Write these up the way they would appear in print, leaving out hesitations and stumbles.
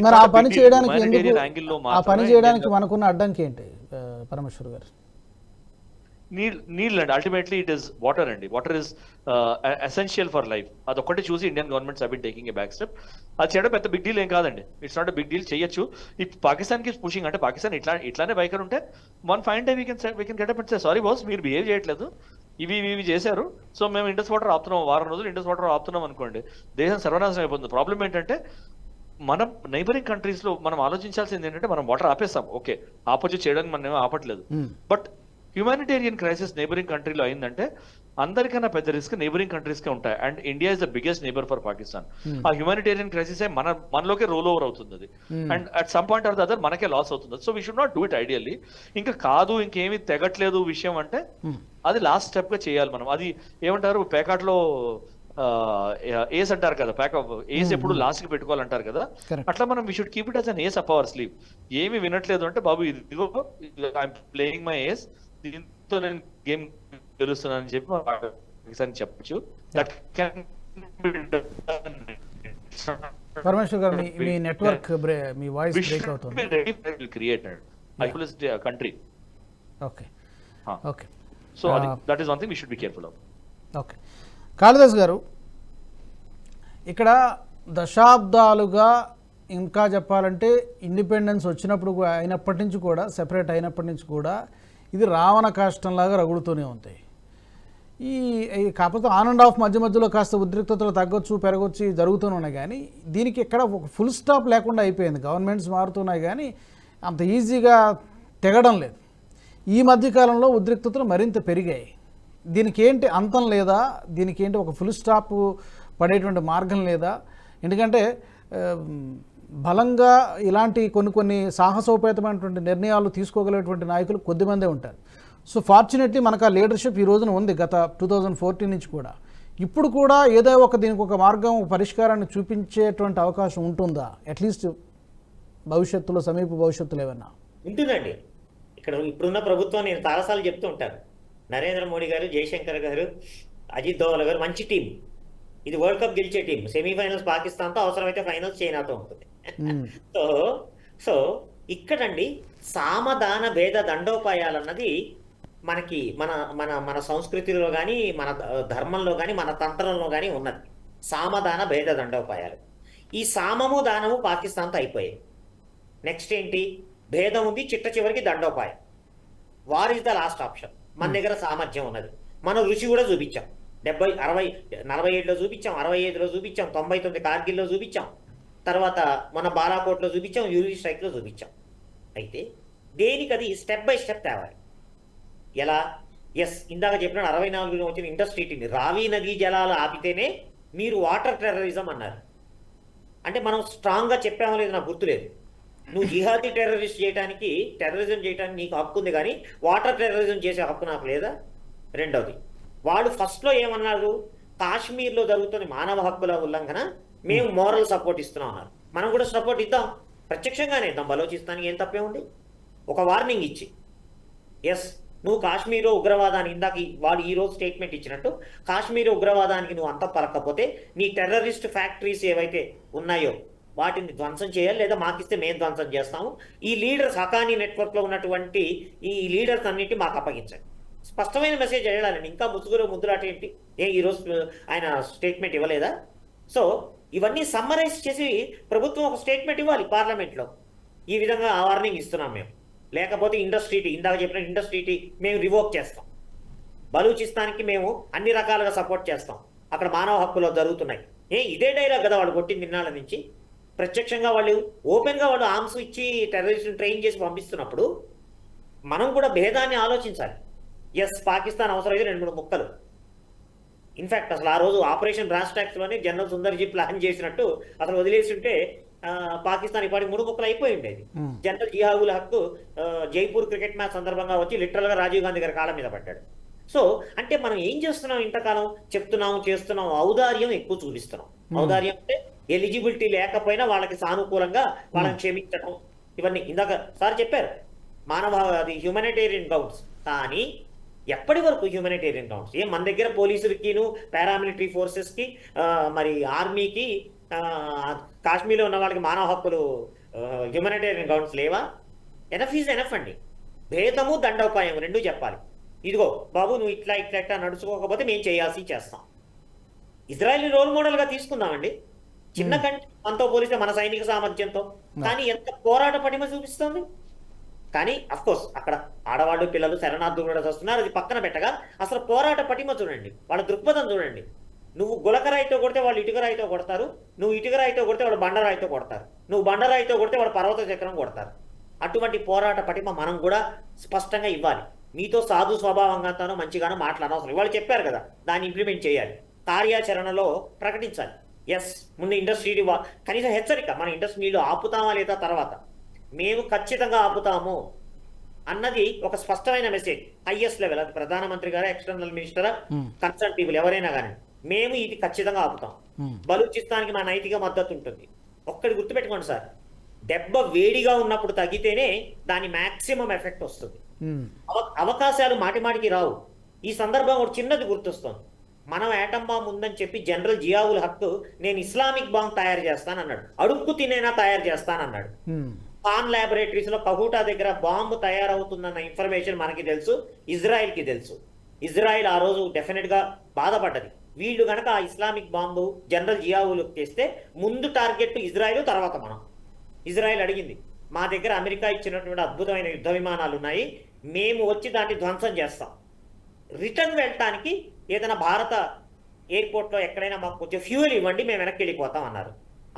మరి ఆ పని చేయడానికి ఎందుకు, హ్యుమానిటేరియన్ యాంగిల్లో ఆ పని మాత్రమే చేయడానికి మనకున్న అడ్డంకి ఏంటి పరమేశ్వర్ గారు? నీళ్ళు అండి. అల్టిమేట్లీ ఇట్ ఇస్ వాటర్ అండి. Water is essential for life. అదొక్కటి చూసి Indian governments have been taking a back step. అది చేయడం పెద్ద బిగ్ డీల్ ఏం కాదండి. It's not a big deal, చేయొచ్చు. ఈ పాకిస్తాన్ కి పుషింగ్ అంటే పాకిస్తాన్ ఇట్లానే వైఖరి ఉంటే one fine day we can get up and say sorry boss, మీరు బిహేవ్ చేయట్లేదు, ఇవి చేశారు, సో మేము ఇండస్ వాటర్ ఆపుతున్నాం, వారం రోజులు ఇండస్ వాటర్ ఆపుతున్నాం అనుకోండి, దేశం సర్వనాశనం అయిపోతుంది. ప్రాబ్లం ఏంటంటే మనం నైబరింగ్ కంట్రీస్ లో మనం ఆలోచించాల్సింది ఏంటంటే మనం వాటర్ ఆపేస్తాం, ఓకే, ఆపోజిట్ చేయడానికి మనం ఏమో ఆపట్లేదు. బట్ హ్యూమానిటేరియన్ క్రైసిస్ నైబరింగ్ కంట్రీలో అయిందంటే అందరికన్నా పెద్ద రిస్క్ నైబరింగ్ కంట్రీస్ కే ఉంటాయి. And India is the biggest neighbour for Pakistan. ఆ హ్యూమానిటేరియన్ క్రైసిస్ మనలోకే రోల్ ఓవర్ అవుతుంది అది. And at some point or the other మనకే లాస్ అవుతుంది. So we should not do it ideally. ఇంకా కాదు ఇంకేమీ తెగట్లేదు విషయం అంటే అది లాస్ట్ స్టెప్ గా చేయాలి మనం. అది ఏమంటారు పేకాట్లో ఏస్ అంటారు కదా, ఏస్ ఎప్పుడు లాస్ట్ కి పెట్టుకోవాలంటారు కదా, అట్లా మనం we should keep it as an ace up our sleeve. ఏమి వినట్లేదు అంటే బాబు ఇదిగో ఐఎమ్ ప్లేయింగ్ మై ఏస్, దీంతో నేను గేమ్ గెలుస్తున్నానని చెప్పి చెప్పచ్చు. పరమేశ్వర్ గారు, మీ నెట్వర్క్ మీ వాయిస్ బ్రేక్ అవుతుంది. Created country. Okay okay, so that is one thing we should be careful of. Okay, Kalidas గారు, ఇక్కడ దశాబ్దాలుగా ఇంకా చెప్పాలంటే ఇండిపెండెన్స్ వచ్చినప్పుడు అయినప్పటి నుంచి కూడా, సెపరేట్ అయినప్పటి నుంచి కూడా ఇది రావణ కాష్టంలాగా రగులుతూనే ఉంటాయి. కాకపోతే ఆన్ అండ్ ఆఫ్ మధ్య మధ్యలో కాస్త ఉద్రిక్తతలు తగ్గొచ్చు పెరగొచ్చు జరుగుతూనే ఉన్నాయి, కానీ దీనికి ఎక్కడ ఒక ఫుల్ స్టాప్ లేకుండా అయిపోయింది. గవర్నమెంట్స్ మారుతున్నాయి కానీ అంత ఈజీగా తెగడం లేదు. ఈ మధ్యకాలంలో ఉద్రిక్తతలు మరింత పెరిగాయి. దీనికి ఏంటి అంతం లేదా? దీనికి ఏంటి ఒక ఫుల్ స్టాప్ పడేటువంటి మార్గం లేదా? ఎందుకంటే బలంగా ఇలాంటి కొన్ని సాహసోపేతమైనటువంటి నిర్ణయాలు తీసుకోగలిగేటువంటి నాయకులు కొద్దిమందే ఉంటారు. సో ఫార్చునేట్లీ మనకు ఆ లీడర్షిప్ ఈ రోజున ఉంది, గత 2014 నుంచి కూడా. ఇప్పుడు కూడా ఏదో దీనికి ఒక మార్గం, పరిష్కారాన్ని చూపించేటువంటి అవకాశం ఉంటుందా అట్లీస్ట్ భవిష్యత్తులో, సమీప భవిష్యత్తులో ఏమన్నా ఉంటుందండి? ఇక్కడ ఇప్పుడున్న ప్రభుత్వం నేను చాలాసార్లు చెప్తూ ఉంటాను, నరేంద్ర మోడీ గారు, జయశంకర్ గారు, అజిత్ దోవల్ గారు మంచి టీం. ఇది వరల్డ్ కప్ గెలిచే టీం. సెమీఫైనల్స్ పాకిస్తాన్తో, అవసరమైతే ఫైనల్స్ చైనాతో ఉంటుంది. సో ఇక్కడండి సామధాన భేద దండోపాయాలన్నది మనకి మన మన మన సంస్కృతిలో కానీ, మన ధర్మంలో కానీ, మన తంత్రంలో కానీ ఉన్నది. సామధాన భేద దండోపాయాలు. ఈ సామము దానము పాకిస్తాన్తో అయిపోయాయి. నెక్స్ట్ ఏంటి? భేదం ఉంది, చిట్ట చివరికి దండోపాయం. War is the last option. మన దగ్గర సామర్థ్యం ఉన్నది, మనం రుచి కూడా చూపించాం. 70, 60, 47లో చూపించాం, 65లో చూపించాం, 99 కార్గిల్లో చూపించాం, తర్వాత మన బాలాకోట్లో చూపించాం, యూరి స్ట్రైక్లో చూపించాం. అయితే దేనికది స్టెప్ బై స్టెప్ తేవాలి. ఎలా? ఇందాక చెప్పిన 64లో వచ్చిన ఇండస్ట్రీటీని, రావి నదీ జలాలు ఆపితేనే మీరు వాటర్ టెర్రరిజం అన్నారు. అంటే మనం స్ట్రాంగ్గా చెప్పామో లేదు నాకు గుర్తులేదు. నువ్వు జిహాదీ టెర్రరిజం చేయడానికి నీకు హక్కు ఉంది, కానీ వాటర్ టెర్రరిజం చేసే హక్కు నాకు లేదా? రెండవది, వాళ్ళు ఫస్ట్లో ఏమన్నారు? కాశ్మీర్లో జరుగుతున్న మానవ హక్కుల ఉల్లంఘన, మేము మోరల్ సపోర్ట్ ఇస్తున్నాం అన్నారు. మనం కూడా సపోర్ట్ ఇద్దాం, ప్రత్యక్షంగానే ఇద్దాం. బలోచిస్తానికి ఏం తప్పే ఉంది? ఒక వార్నింగ్ ఇచ్చి, నువ్వు కాశ్మీర్లో ఉగ్రవాదాన్ని, ఇందాక వాడు ఈరోజు స్టేట్మెంట్ ఇచ్చినట్టు, కాశ్మీర్ ఉగ్రవాదానికి నువ్వు అంత పలకపోతే నీ టెర్రరిస్ట్ ఫ్యాక్టరీస్ ఏవైతే ఉన్నాయో వాటిని ధ్వంసం చేయాలి, లేదా మాకిస్తే మేము ధ్వంసం చేస్తాము. ఈ లీడర్స్, హకానీ నెట్వర్క్లో ఉన్నటువంటి ఈ లీడర్స్ అన్నింటి మాకు అప్పగించండి. స్పష్టమైన మెసేజ్ వెళ్ళాలండి. ఇంకా ముద్దులాట ఏంటి? ఈరోజు ఆయన స్టేట్మెంట్ ఇవ్వలేదా? సో ఇవన్నీ సమ్మరైజ్ చేసి ప్రభుత్వం ఒక స్టేట్మెంట్ ఇవ్వాలి పార్లమెంట్లో. ఈ విధంగా వార్నింగ్ ఇస్తున్నాం మేము, లేకపోతే ఇండస్ట్రీటీ, ఇందాక చెప్పిన ఇండస్ట్రీటీ మేము రివోక్ చేస్తాం. బలూచిస్తాన్కి మేము అన్ని రకాలుగా సపోర్ట్ చేస్తాం, అక్కడ మానవ హక్కులు జరుగుతున్నాయి. ఇదే డైలాగ్ కదా వాడు కొట్టింది నిన్నాళ్ళ నుంచి. ప్రత్యక్షంగా వాళ్ళు ఓపెన్గా వాళ్ళు ఆర్మ్స్ ఇచ్చి టెర్రరిస్ట్ని ట్రైన్ చేసి పంపిస్తున్నప్పుడు మనం కూడా భేదాన్ని ఆలోచించాలి. పాకిస్తాన్ అవసరమైతే 2-3 ముక్కలు. ఇన్ఫ్యాక్ట్ అసలు ఆ రోజు ఆపరేషన్ రాష్ట్రాక్స్లోనే జనరల్ సుందర్జీ ప్లాన్ చేసినట్టు అసలు వదిలేసి ఉంటే పాకిస్తాన్ ఇప్పటికి 3 ముక్కలు అయిపోయి ఉండేది. General Ziaul Haq Jaipur cricket match సందర్భంగా వచ్చి లిటరల్గా రాజీవ్ గాంధీ గారి కాళ్ళ మీద పడ్డాడు. సో అంటే మనం ఏం చేస్తున్నాం? ఇంతకాలం చెప్తున్నాం, చేస్తున్నాం, ఔదార్యం ఎక్కువ చూపిస్తున్నాం. ఔదార్యం అంటే ఎలిజిబిలిటీ లేకపోయినా వాళ్ళకి సానుకూలంగా వాళ్ళని క్షమించడం, ఇవన్నీ ఇందాక సార్ చెప్పారు. అది హ్యూమనిటేరియన్ గ్రౌండ్స్. కానీ ఎప్పటి వరకు హ్యూమనిటేరియన్ గ్రౌండ్స్? మన దగ్గర పోలీసులకిను, పారామిలిటరీ ఫోర్సెస్కి, మరి ఆర్మీకి కాశ్మీర్లో ఉన్న వాళ్ళకి మానవ హక్కులు హ్యూమనిటేరియన్ గ్రౌండ్స్ లేవా? ఎనఫ్ ఈజ్ ఎనఫ్ అండి. భేదము దండోపాయం రెండూ చెప్పాలి. ఇదిగో బాబు నువ్వు ఇట్లా ఇట్లా ఇట్లా నడుచుకోకపోతే మేము చేయాల్సి చేస్తాం. ఇజ్రాయెల్ రోల్ మోడల్గా తీసుకుందామండి. చిన్న కంట్రీ మనతో పోలిస్తే మన సైనిక సామర్థ్యంతో, కానీ ఎంత పోరాట పటిమ చూపిస్తుంది. కానీ కోర్స్ అక్కడ ఆడవాళ్ళు పిల్లలు శరణార్థులు కూడా వస్తున్నారు, అది పక్కన పెట్టగా అసలు పోరాట పటిమ చూడండి, వాళ్ళ దృక్పథం చూడండి. నువ్వు గులకరాయితో కొడితే వాళ్ళు ఇటుకరాయితో కొడతారు, నువ్వు ఇటుకరాయితో కొడితే వాళ్ళు బండరాయితో కొడతారు, నువ్వు బండరాయితో కొడితే వాళ్ళు పర్వత చక్రం కొడతారు. అటువంటి పోరాట పటిమ మనం కూడా స్పష్టంగా ఇవ్వాలి. మీతో సాధు స్వభావంగానో మంచిగానో మాట్లాడనవసరం, వాళ్ళు చెప్పారు కదా, దాన్ని ఇంప్లిమెంట్ చేయాలి, కార్యాచరణలో ప్రకటించాలి. ఎస్, ముందు ఇండస్ట్రీ కనీసం హెచ్చరిక, మన ఇండస్ట్రీలో ఆపుతామా లేదా తర్వాత, మేము ఖచ్చితంగా ఆపుతాము అన్నది ఒక స్పష్టమైన మెసేజ్. హైయెస్ట్ లెవెల్, అది ప్రధానమంత్రి గారా, ఎక్స్టర్నల్ మినిస్టరా, కన్సర్న్ పీపుల్ ఎవరైనా కానీ, మేము ఇది ఖచ్చితంగా ఆపుతాం. బలూచిస్తాన్కి మా నైతిక మద్దతు ఉంటుంది. ఒక్కటి గుర్తుపెట్టుకోండి సార్, దెబ్బ వేడిగా ఉన్నప్పుడు తగ్గితేనే దాని మాక్సిమం ఎఫెక్ట్ వస్తుంది. అవకాశాలు మాటి మాటికి రావు. ఈ సందర్భం ఒక చిన్నది గుర్తొస్తుంది. మనం యాటమ్ బాంబ్ ఉందని చెప్పి జనరల్ జియావుల్ హక్ నేను ఇస్లామిక్ బాంబ్ తయారు చేస్తానన్నాడు, అడుక్కు తినేనా తయారు చేస్తానన్నాడు. ఖాన్ ల్యాబొరేటరీస్ లో కహూటా దగ్గర బాంబు తయారవుతుందన్న ఇన్ఫర్మేషన్ మనకి తెలుసు, ఇజ్రాయెల్ కి తెలుసు. ఇజ్రాయెల్ ఆ రోజు డెఫినెట్ గా బాధపడ్డది. వీళ్ళు గనక ఆ ఇస్లామిక్ బాంబు జనరల్ జియావుల్ చేస్తే ముందు టార్గెట్ ఇజ్రాయెల్, తర్వాత మనం. ఇజ్రాయెల్ అడిగింది, మా దగ్గర అమెరికా ఇచ్చినటువంటి అద్భుతమైన యుద్ధ విమానాలు ఉన్నాయి, మేము వచ్చి దాన్ని ధ్వంసం చేస్తాం, రిటర్న్ వెళ్ళటానికి ఏదైనా భారత ఎయిర్పోర్ట్లో ఎక్కడైనా మాకు కొంచెం ఫ్యూయల్ ఇవ్వండి, మేము వెనక్కి వెళ్ళిపోతాం అన్నారు.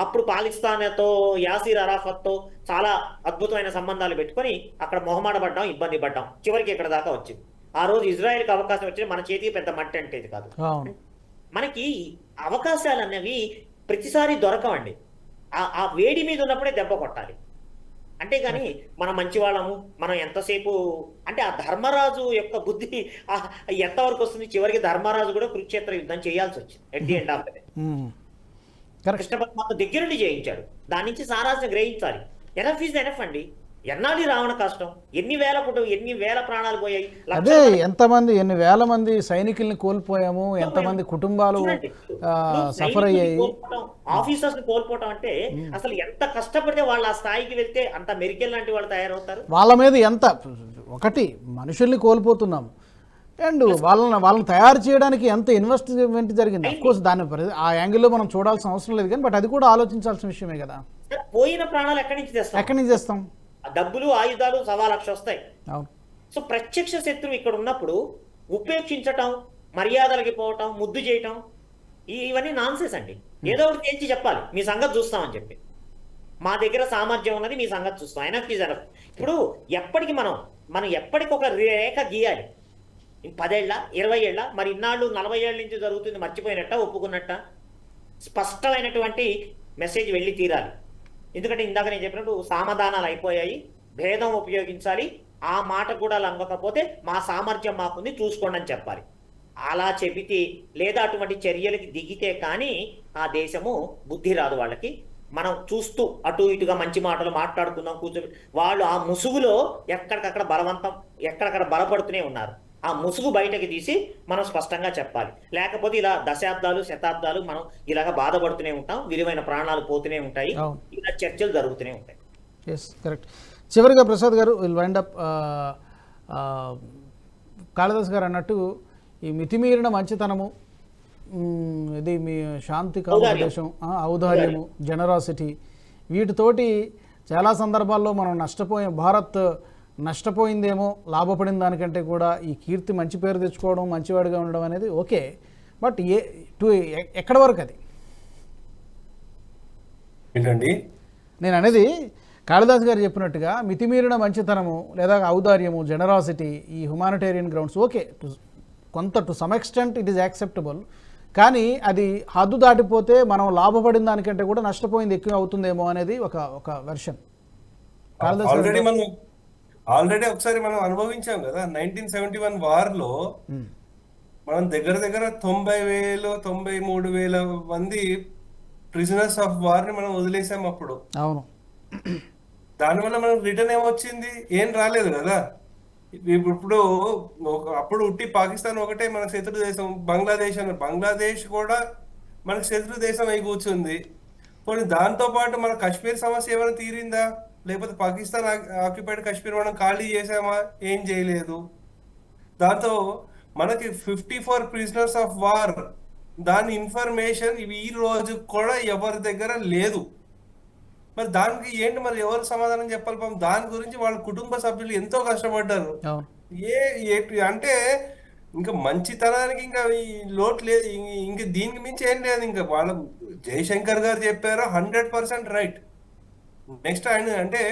అప్పుడు పాకిస్తాన్తో, యాసిర్ అరాఫత్తో చాలా అద్భుతమైన సంబంధాలు పెట్టుకొని అక్కడ మొహమాట పడ్డాం, ఇబ్బంది పడ్డాం, చివరికి ఇక్కడ దాకా వచ్చింది. ఆ రోజు ఇజ్రాయెల్కి అవకాశం వచ్చింది, మన చేతికి పెద్ద మట్టి అంటే ఇది కాదు. మనకి అవకాశాలు అనేవి ప్రతిసారి దొరకవండి. ఆ వేడి మీద ఉన్నప్పుడే దెబ్బ కొట్టాలి. అంతేగాని మనం మంచివాళ్ళము, మనం ఎంతసేపు అంటే ఆ ధర్మరాజు యొక్క బుద్ధి ఎంతవరకు వస్తుంది, చివరికి ధర్మరాజు కూడా కురుక్షేత్ర యుద్ధం చేయాల్సి వచ్చింది. At the end of the day Krishna పరమాత్మ దగ్గరుండి చేయించాడు, దాని నుంచి సారాంశం గ్రహించాలి. ఎనఫ్ ఈజ్ ఎనఫ్ అండి. ఎన్నాళ్ళు రావణ కష్టం, ఎన్ని వేల ప్రాణాలు పోయాయి, అదే ఎంతమంది ఎన్ని వేల మంది సైనికుల్ని కోల్పోయాము, ఎంతమంది కుటుంబాలు సఫర్ అయ్యాయి, ఆఫీసర్స్ ని కోల్పోవటం అంటే అసలు ఎంత కష్టపడితే వాళ్ళు ఆ స్థాయికి వెళ్తే అంత మెరికల్ లాంటి వాళ్ళు తయారవుతారు. వాళ్ళ మీద ఎంత ఒకటి మనుషుల్ని కోల్పోతున్నాము, అండ్ వాళ్ళని తయారు చేయడానికి ఎంత ఇన్వెస్ట్మెంట్ జరిగింది. అఫ్కోర్స్ దాన్ని ఆ యాంగిల్లో మనం చూడాల్సిన అవసరం లేదు, కానీ బట్ అది కూడా ఆలోచించాల్సిన విషయమే కదా. పోయిన ప్రాణాలు ఎక్కడి నుంచి తెస్తాం? డబ్బులు, ఆయుధాలు 1,00,000 వస్తాయి. సో ప్రత్యక్ష శత్రువు ఇక్కడ ఉన్నప్పుడు ఉపేక్షించటం, మర్యాదలకి పోవటం, ముద్దు చేయటం, ఇవన్నీ నాన్సెన్స్ అండి. ఏదో ఒకటి తేల్చి చెప్పాలి, మీ సంగతి చూస్తామని చెప్పి. మా దగ్గర సామర్థ్యం ఉన్నది, మీ సంగతి చూస్తాం. Enough is enough. ఇప్పుడు ఎప్పటికి మనం ఎప్పటికొక రేఖ గీయాలి. 10 ఏళ్ళ 20 ఏళ్ళ, మరి ఇన్నాళ్ళు 40 ఏళ్ళ నుంచి జరుగుతుంది, మర్చిపోయినట్ట, ఒప్పుకున్నట్ట? స్పష్టమైనటువంటి మెసేజ్ వెళ్ళి తీరాలి. ఎందుకంటే ఇందాక నేను చెప్పినట్టు సామధానాలు అయిపోయాయి, భేదం ఉపయోగించాలి. ఆ మాట కూడా లంగకపోతే మా సామర్థ్యం మాకుంది, చూసుకోండి అని చెప్పాలి. అలా చెబితే లేదా అటువంటి చర్యలకి దిగితే కానీ ఆ దేశము బుద్ధి రాదు వాళ్ళకి. మనం చూస్తూ అటు ఇటుగా మంచి మాటలు మాట్లాడుకుందాం కూర్చొని, వాళ్ళు ఆ ముసుగులో ఎక్కడక్కడ బలపడుతూనే ఉన్నారు. ఆ ముసుగు బయటకి తీసి మనం స్పష్టంగా చెప్పాలి. లేకపోతే ఇలా దశాబ్దాలు శతాబ్దాలు మనం ఇలాగ బాధపడుతూనే ఉంటాం, విలువైన ప్రాణాలు పోతూనే ఉంటాయి, ఇలా చర్చలు జరుగుతూనే ఉంటాయి. Yes, correct. చివరిగా ప్రసాద్ గారు విల్ వైండ్ అప్. కాళిదాస్ గారు అన్నట్టు ఈ మితిమీరిన మంచితనము, ఇది మీ శాంతి కామోపదేశం, ఔదార్యము, జనరాసిటీ, వీటితోటి చాలా సందర్భాల్లో మనం భారత్ నష్టపోయిందేమో లాభపడిన దానికంటే కూడా ఈ కీర్తి, మంచి పేరు తెచ్చుకోవడం, మంచివాడిగా ఉండడం అనేది ఓకే, బట్ ఎక్కడి వరకు అది ఏంటండి నేను అనేది? కాళిదాస్ గారు చెప్పినట్టుగా మితిమీరిన మంచితనము లేదా ఔదార్యము, జనరాసిటీ, ఈ హ్యుమానిటేరియన్ గ్రౌండ్స్ ఓకే, కొంత to some extent it is acceptable, కానీ అది హద్దు దాటిపోతే మనం లాభపడిన దానికంటే కూడా నష్టపోయింది ఎక్కువ అవుతుందేమో అనేది ఒక వెర్షన్. ఆల్రెడీ ఒకసారి మనం అనుభవించాం కదా 1971 వార్లో. మనం దగ్గర 93,000 మంది ప్రిజనర్స్ ఆఫ్ వార్ ని మనం వదిలేసాం అప్పుడు. అవును, దానివల్ల మనకు రిటర్న్ ఏమొచ్చింది? ఏం రాలేదు కదా. ఇప్పుడు అప్పుడు ఉట్టి పాకిస్తాన్ ఒకటే మన శత్రు దేశం, బంగ్లాదేశ్ కూడా మనకు శత్రు దేశం అయి కూర్చుంది. పోనీ దాంతో పాటు మన కాశ్మీర్ సమస్య ఏమైనా తీరిందా? లేకపోతే పాకిస్తాన్ ఆక్యుపైడ్ కాశ్మీర్ మనం ఖాళీ చేసామా? ఏం చేయలేదు. దాంతో మనకి 54 ప్రిజనర్స్ ఆఫ్ వార్ దాని ఇన్ఫర్మేషన్ ఈ రోజు కూడా ఎవరి దగ్గర లేదు. మరి దానికి ఏంటి, మరి ఎవరు సమాధానం చెప్పాలి? పాపం దాని గురించి వాళ్ళ కుటుంబ సభ్యులు ఎంతో కష్టపడ్డారు. అవును. అంటే ఇంకా మంచితనానికి ఇంకా ఈ లోటు లేదు. ఇంకా దీనికి మించి ఏం లేదు. ఇంకా వాళ్ళ జయశంకర్ గారు చెప్పారు 100% రైట్. నెక్స్ట్ ఆయన అంటే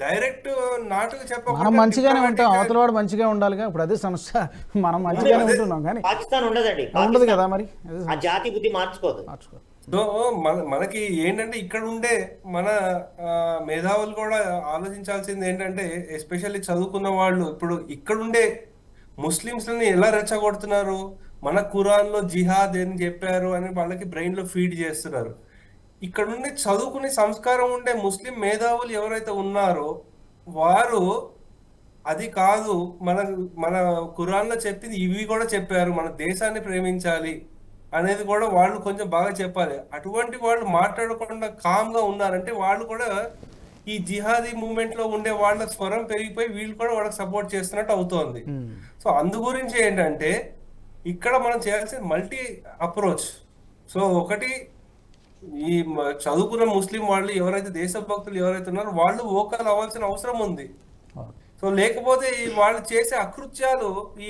డైరెక్ట్ నాటుకు మనం చెప్పకుండా మంచిగానే ఉంటాం, diplomatic గా- అవతల వాడు మంచిగా ఉండాలిగా. ఇప్పుడు అదే సమస్య, మనం మంచిగానే ఉంటున్నాం కానీ పాకిస్తాన్ ఉండదండి. ఉండదు కదా మరి. అదే ఆ జాతి బుద్ధి మార్చుకోదు. మార్చుకో. సో మనకి ఏంటంటే ఇక్కడ ఉండే మన మేధావులు కూడా ఆలోచించాల్సింది ఏంటంటే, ఎస్పెషల్లీ చదువుకున్న వాళ్ళు ఇప్పుడు ఇక్కడుండే ముస్లింస్ని ఎలా రెచ్చగొడుతున్నారు, మన ఖురాన్లో జిహాద్ అని చెప్పారు అని వాళ్ళకి బ్రెయిన్లో ఫీడ్ చేస్తున్నారు. ఇక్కడ ఉండే చదువుకునే సంస్కారం ఉండే ముస్లిం మేధావులు ఎవరైతే ఉన్నారో వారు అది కాదు, మన మన ఖురాన్లో చెప్పింది ఇవి కూడా చెప్పారు, మన దేశాన్ని ప్రేమించాలి అనేది కూడా వాళ్ళు కొంచెం బాగా చెప్పాలి. అటువంటి వాళ్ళు మాట్లాడకుండా కామ్గా ఉన్నారంటే వాళ్ళు కూడా ఈ జిహాదీ మూవ్మెంట్ లో ఉండే వాళ్ళ స్వరం పెరిగిపోయి వీళ్ళు కూడా వాళ్ళకి సపోర్ట్ చేస్తున్నట్టు అవుతోంది. సో అందు గురించి ఏంటంటే ఇక్కడ మనం చేయాల్సిన మల్టీ అప్రోచ్. సో ఒకటి ఈ చదువుకున్న ముస్లిం వాళ్ళు ఎవరైతే దేశభక్తులు ఎవరైతే ఉన్నారో వాళ్ళు వోకల్ అవ్వాల్సిన అవసరం ఉంది. సో లేకపోతే వాళ్ళు చేసే అకృత్యాలు, ఈ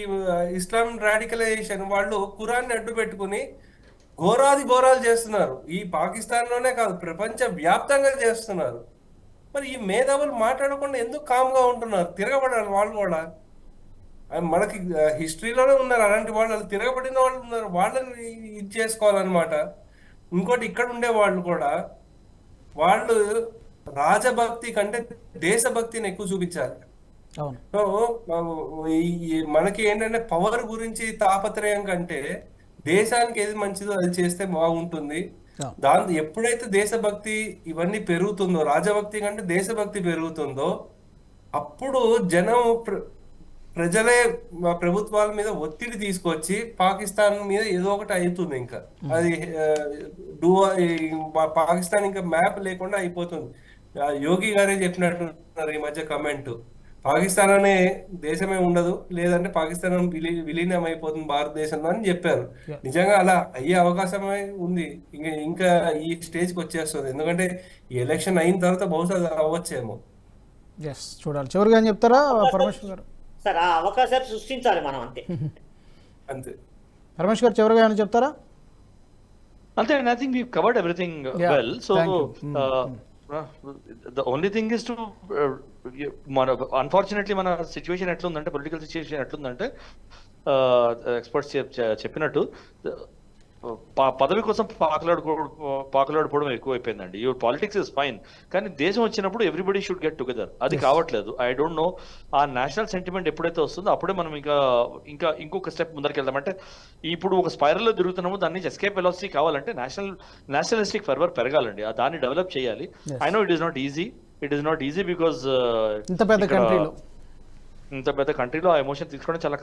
ఇస్లాం రాడికలైజేషన్, వాళ్ళు ఖురాన్ని అడ్డు పెట్టుకుని ఘోరాది ఘోరాలు చేస్తున్నారు. ఈ పాకిస్తాన్లోనే కాదు, ప్రపంచ వ్యాప్తంగా చేస్తున్నారు. మరి ఈ మేధావులు మాట్లాడకుండా ఎందుకు కామ్గా ఉంటున్నారు? తిరగబడాలి వాళ్ళు కూడా. మనకి హిస్టరీలోనే ఉన్నారు అలాంటి వాళ్ళు, తిరగబడిన వాళ్ళు ఉన్నారు, వాళ్ళని ఇది చేసుకోవాలన్నమాట. ఇంకోటి ఇక్కడ ఉండే వాళ్ళు కూడా వాళ్ళు రాజభక్తి కంటే దేశభక్తిని ఎక్కువ చూపించాలి. సో మనకి ఏంటంటే పవర్ గురించి తాపత్రయం కంటే దేశానికి ఏది మంచిదో అది చేస్తే బాగుంటుంది. దాంతో ఎప్పుడైతే దేశభక్తి ఇవన్నీ పెరుగుతుందో, రాజభక్తి కంటే దేశభక్తి పెరుగుతుందో, అప్పుడు జనం ప్రజలే ప్రభుత్వాల మీద ఒత్తిడి తీసుకొచ్చి పాకిస్తాన్ మీద ఏదో ఒకటి అవుతుంది. ఇంకా అది పాకిస్తాన్ ఇంకా మ్యాప్ లేకుండా అయిపోతుంది. యోగి గారే చెప్పినట్టున్నారు ఈ మధ్య కమెంట్, పాకిస్తాన్ అనే దేశమే ఉండదు, లేదంటే పాకిస్తాన్ విలీనం అయిపోతుంది భారతదేశంలో అని చెప్పారు. నిజంగా అలా అయ్యే అవకాశమే ఉంది. ఇంకా ఈ స్టేజ్కి వచ్చేస్తుంది. ఎందుకంటే ఈ ఎలక్షన్ అయిన తర్వాత బహుశా అవ్వచ్చేమో. చూడాలి. చివరిగా ఏం చెప్తారా పరమేశ్వర్ గారు? సార్ ఆ అవకాశాలు సృష్టించాలి మనం, అంతే. అంతే. పరమేశ్వర్ గారు చివరిగా ఏమైనా చెప్తారా? అంతే. I think we covered everything well. So the only thing is to మన అన్ఫార్చునేట్లీ మన సిచ్యువేషన్ ఎట్లుందంటే, పొలిటికల్ సిచ్యువేషన్ ఎట్లుందంటే, ఎక్స్పర్ట్స్ చెప్పినట్టు పదవి కోసం పాకులాడుకోవడం ఎక్కువైపోయిందండి. యువర్ పాలిటిక్స్ ఇస్ ఫైన్, కానీ దేశం వచ్చినప్పుడు ఎవ్రీబడి షుడ్ గెట్ టుగెదర్. అది కావట్లేదు. ఐ డోంట్ నో ఆ నేషనల్ సెంటిమెంట్ ఎప్పుడైతే వస్తుందో అప్పుడే మనం ఇంకా ఇంకొక స్టెప్ ముందరికి వెళ్దామంటే, ఇప్పుడు ఒక స్పైరల్లో తిరుగుతున్నాము, దాన్ని ఎస్కేప్ వెలాసిటీ కావాలంటే నేషనలిస్టిక్ ఫర్వర్ పెరగాలండి. దాన్ని డెవలప్ చేయాలి. I know it is not easy because ఇంత పెద్ద కంట్రీలో ఆ ఎమోషన్ తీసుకోవడం చాలా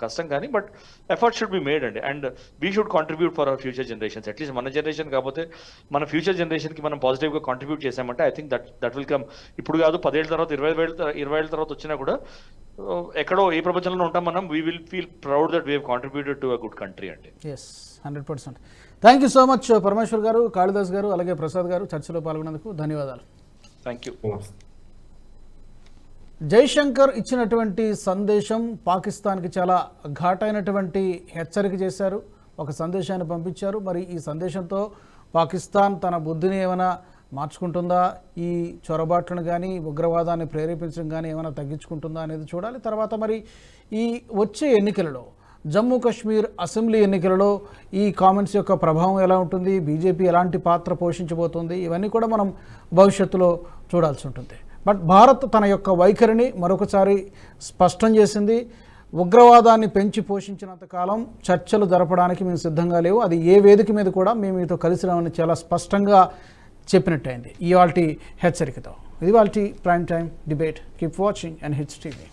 కష్టం కానీ, but effort should be made అండి. And we should contribute for our future generations. At least మన జనరేషన్ కాకపోతే మన ఫ్యూచర్ జనరేషన్కి మనం పాజిటివ్గా కాంట్రిబ్యూట్ చేసామంటే I think that will come. ఇప్పుడు కాదు, 10 ఏళ్ళ తర్వాత 20 ఏళ్ళ తర్వాత వచ్చినా కూడా ఎక్కడో ఏ ప్రపంచంలో ఉంటాం మనం, we will feel proud that we have contributed to a good country అండి. 100%. Thank you so much Parameshwar గారు, కాళిదాస్ గారు, అలాగే ప్రసాద్ గారు చర్చలో పాల్గొన్నందుకు ధన్యవాదాలు. Thank you. జైశంకర్ ఇచ్చినటువంటి సందేశం పాకిస్తాన్కి చాలా ఘాటైనటువంటి హెచ్చరిక చేశారు. ఒక సందేశాన్ని పంపించారు. మరి ఈ సందేశంతో పాకిస్తాన్ తన బుద్ధిని ఏమైనా మార్చుకుంటుందా, ఈ చొరబాట్లను కానీ ఉగ్రవాదాన్ని ప్రేరేపించడం కానీ ఏమైనా తగ్గించుకుంటుందా అనేది చూడాలి. తర్వాత మరి ఈ వచ్చే ఎన్నికలలో, జమ్మూ కాశ్మీర్ అసెంబ్లీ ఎన్నికలలో ఈ కామెంట్స్ యొక్క ప్రభావం ఎలా ఉంటుంది, బీజేపీ ఎలాంటి పాత్ర పోషించబోతుంది, ఇవన్నీ కూడా మనం భవిష్యత్తులో చూడాల్సి ఉంటుంది. బట్ భారత్ తన యొక్క వైఖరిని మరొకసారి స్పష్టం చేసింది. ఉగ్రవాదాన్ని పెంచి పోషించినంత కాలం చర్చలు జరపడానికి మేము సిద్ధంగా లేవు, అది ఏ వేదిక మీద కూడా మేము మీతో కలిసి రామని చాలా స్పష్టంగా చెప్పినట్టయింది ఇవాల్టి హెచ్చరికతో. ఇది ఇవాల్టి prime time debate. Keep watching and hits TV.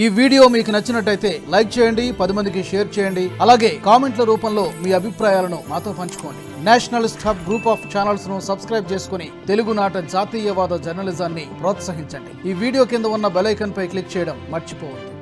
ఈ వీడియో మీకు నచ్చినట్టయితే లైక్ చేయండి, 10 మందికి షేర్ చేయండి. అలాగే కామెంట్ల రూపంలో మీ అభిప్రాయాలను మాతో పంచుకోండి. Nationalist hub group of channels ను సబ్స్క్రైబ్ చేసుకుని తెలుగునాట జాతీయవాద జర్నలిజాన్ని ప్రోత్సహించండి. ఈ వీడియో కింద ఉన్న బెల్ ఐకాన్ పై క్లిక్ చేయడం మర్చిపోవద్దు.